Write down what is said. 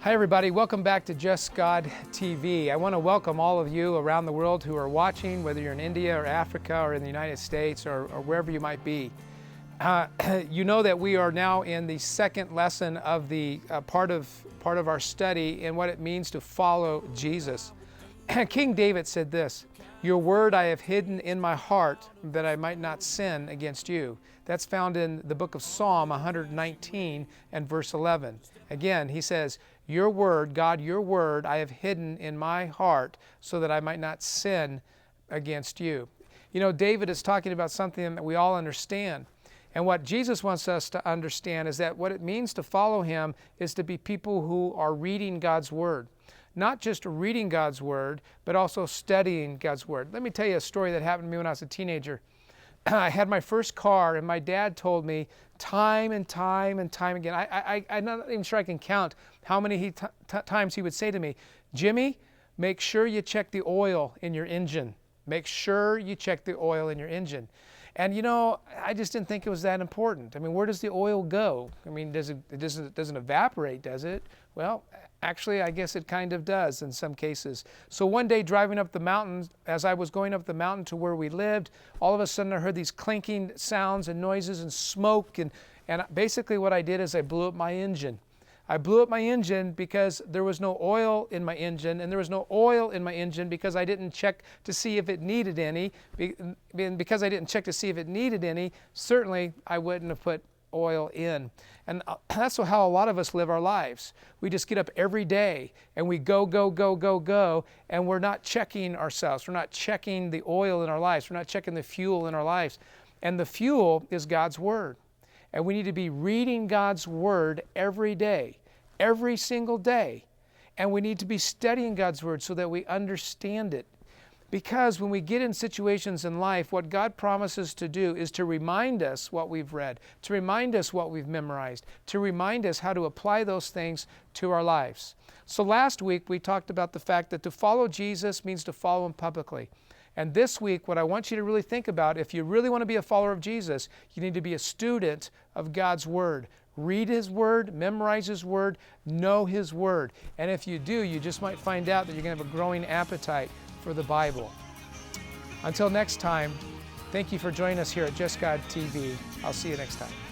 Hi everybody, welcome back to Just God TV. I want to welcome all of you around the world who are watching, whether you're in India or Africa or in the United States or wherever you might be. You know that we are now in the second lesson of the part of our study in what it means to follow Jesus. King David said this, "Your word I have hidden in my heart that I might not sin against you." That's found in the book of Psalm 119 and verse 11. Again, he says, "Your word, God, your word I have hidden in my heart so that I might not sin against you." You know, David is talking about something that we all understand. And what Jesus wants us to understand is that what it means to follow him is to be people who are reading God's word. Not just reading God's word, but also studying God's word. Let me tell you a story that happened to me when I was a teenager. I had my first car, and my dad told me time and time and time again, I'm not even sure I can count how many times he would say to me, "Jimmy, make sure you check the oil in your engine. Make sure you check the oil in your engine." And you know, I just didn't think it was that important. I mean, where does the oil go? I mean, it doesn't evaporate, does it? Well, actually, I guess it kind of does in some cases. So one day driving up the mountain, as I was going up the mountain to where we lived, all of a sudden I heard these clinking sounds and noises and smoke. And basically what I did is I blew up my engine. I blew up my engine because there was no oil in my engine, and there was no oil in my engine because I didn't check to see if it needed any. And because I didn't check to see if it needed any, certainly I wouldn't have put oil in. And that's how a lot of us live our lives. We just get up every day and we go, and we're not checking ourselves. We're not checking the oil in our lives. We're not checking the fuel in our lives. And the fuel is God's word. And we need to be reading God's word every day, every single day. And we need to be studying God's word so that we understand it. Because when we get in situations in life, what God promises to do is to remind us what we've read, to remind us what we've memorized, to remind us how to apply those things to our lives. So last week we talked about the fact that to follow Jesus means to follow him publicly. And this week, what I want you to really think about, if you really want to be a follower of Jesus, you need to be a student of God's word. Read his word, memorize his word, know his word. And if you do, you just might find out that you're going to have a growing appetite for the Bible. Until next time, thank you for joining us here at Just God TV. I'll see you next time.